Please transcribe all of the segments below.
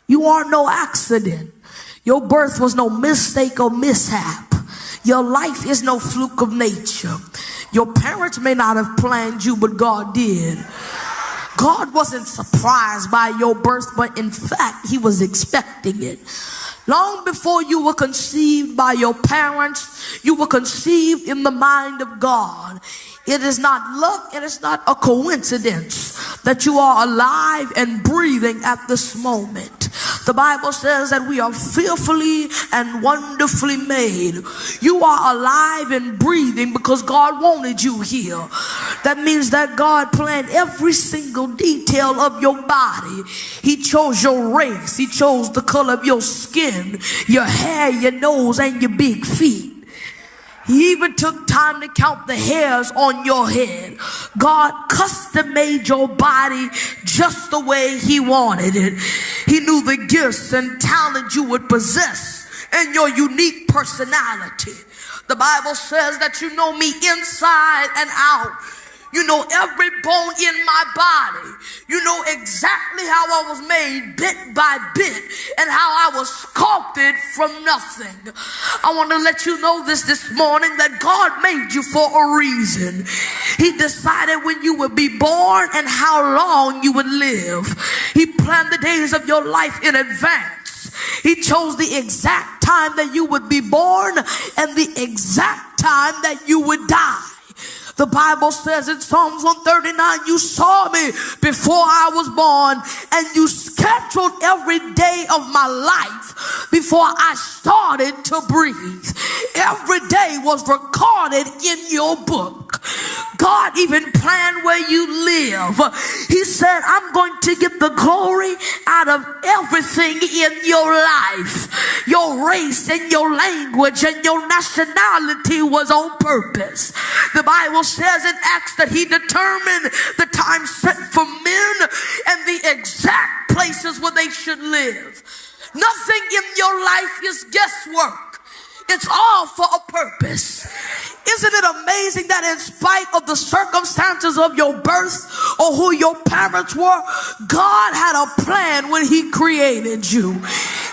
You are no accident. Your birth was no mistake or mishap. Your life is no fluke of nature. Your parents may not have planned you, but God did. God wasn't surprised by your birth, but in fact, he was expecting it. Long before you were conceived by your parents, you were conceived in the mind of God. It is not luck, and it's not a coincidence that you are alive and breathing at this moment. The Bible says that we are fearfully and wonderfully made. You are alive and breathing because God wanted you here. That means that God planned every single detail of your body. He chose your race. He chose the color of your skin, your hair, your nose, and your big feet. He even took time to count the hairs on your head. God custom made your body just the way he wanted it. He knew the gifts and talent you would possess and your unique personality. The Bible says that you know me inside and out. You know every bone in my body. You know exactly how I was made bit by bit and how I was sculpted from nothing. I want to let you know this morning that God made you for a reason. He decided when you would be born and how long you would live. He planned the days of your life in advance. He chose the exact time that you would be born and the exact time that you would die. The Bible says in Psalms 139, you saw me before I was born, and you scheduled every day of my life before I started to breathe. Every day was recorded in your book. God even planned where you live. He said, I'm going to get the glory out of everything in your life. Your race and your language and your nationality was on purpose. The Bible says in Acts that he determined the time set for men and the exact places where they should live. Nothing in your life is guesswork. It's all for a purpose. Isn't it amazing that in spite of the circumstances of your birth or who your parents were, God had a plan when he created you.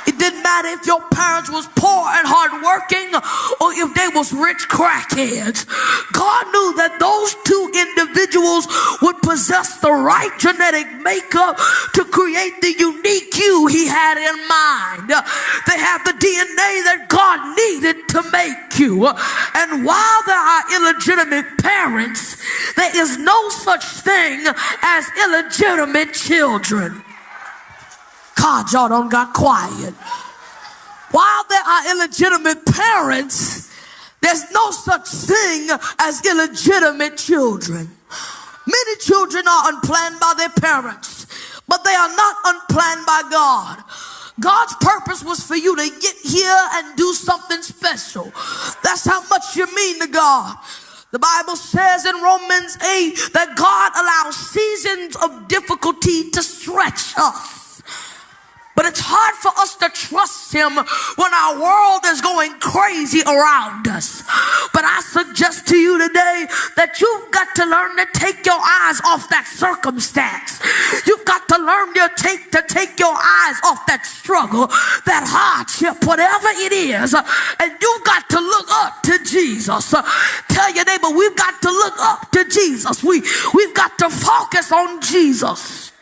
It didn't matter if your parents was poor and hardworking or if they was rich crackheads. God knew that those two individuals would possess the right genetic makeup to create the unique you he had in mind. They have the DNA that God needed to make you. And while there are illegitimate parents, there is no such thing as illegitimate children. God, y'all done got quiet. While there are illegitimate parents, there's no such thing as illegitimate children. Many children are unplanned by their parents, but they are not unplanned by God. God's purpose was for you to get here and do something special. That's how much you mean to God. The Bible says in Romans 8 that God allows seasons of difficulty to stretch us. But it's hard for us to trust him when our world is going crazy around us. But I suggest to you today that you've got to learn to take your eyes off that circumstance. You've got to learn to take your eyes off that struggle, that hardship, whatever it is. And you've got to look up to Jesus. Tell your neighbor, we've got to look up to Jesus. We've got to focus on Jesus.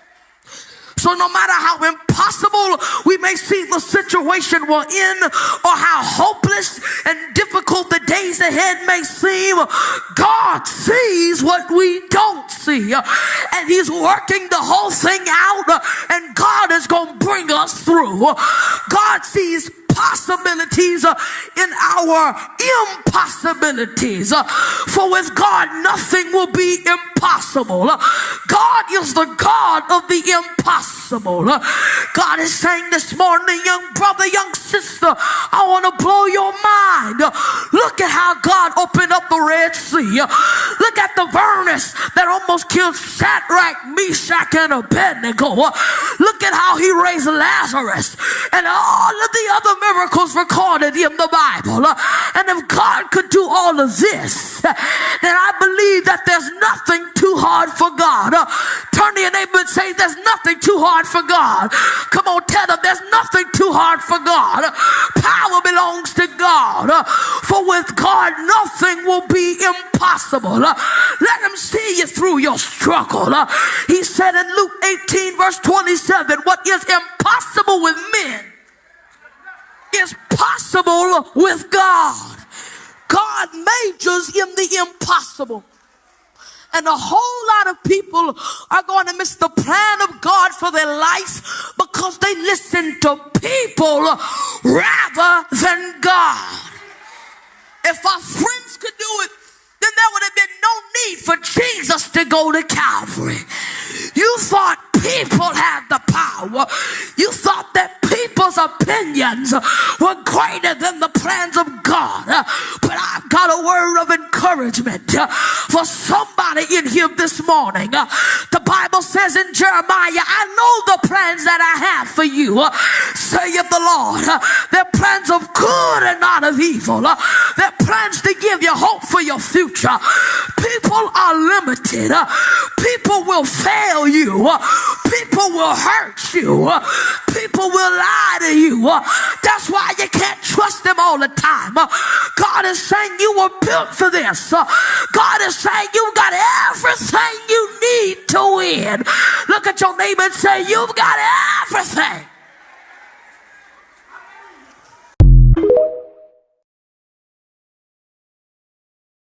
So no matter how impossible we may see the situation we're in, or how hopeless and difficult the days ahead may seem, God sees what we don't see. And he's working the whole thing out, and God is going to bring us through. God sees possibilities in our impossibilities. For with God, nothing will be impossible. God is the God of the impossible. God is saying this morning, young brother, young sister, I want to blow your mind. Look at how God opened up the Red Sea. Look at the furnace that almost killed Shadrach, Meshach, and Abednego. Look at how he raised Lazarus and all of the other miracles recorded in the Bible. And if God could do all of this, then I believe that there's nothing too hard for God. Turn to your neighbor and say, there's nothing too hard for God. Come on, tell them there's nothing too hard for God. Power belongs to God. For with God, nothing will be impossible. Let him see you through your struggle. He said in Luke 18 verse 27, what is impossible with men is possible with God. God majors in the impossible. And a whole lot of people are going to miss the plan of God for their life because they listen to people rather than God. If our friends could do it, then there would have been no need for Jesus to go to Calvary. You thought people had the power. You thought that people's opinions were greater than the plans of God. But I've got a word of encouragement for somebody in here this morning. The Bible says in Jeremiah, I know the plans that I have for you, saith the Lord. They're plans of good and not of evil. They're plans to give you hope for your future. People are limited. People will fail you. People will hurt you. People will lie to you. That's why you can't trust them all the time. God is saying you were built for this. God is saying you've got everything you need to win. Look at your neighbor and say, you've got everything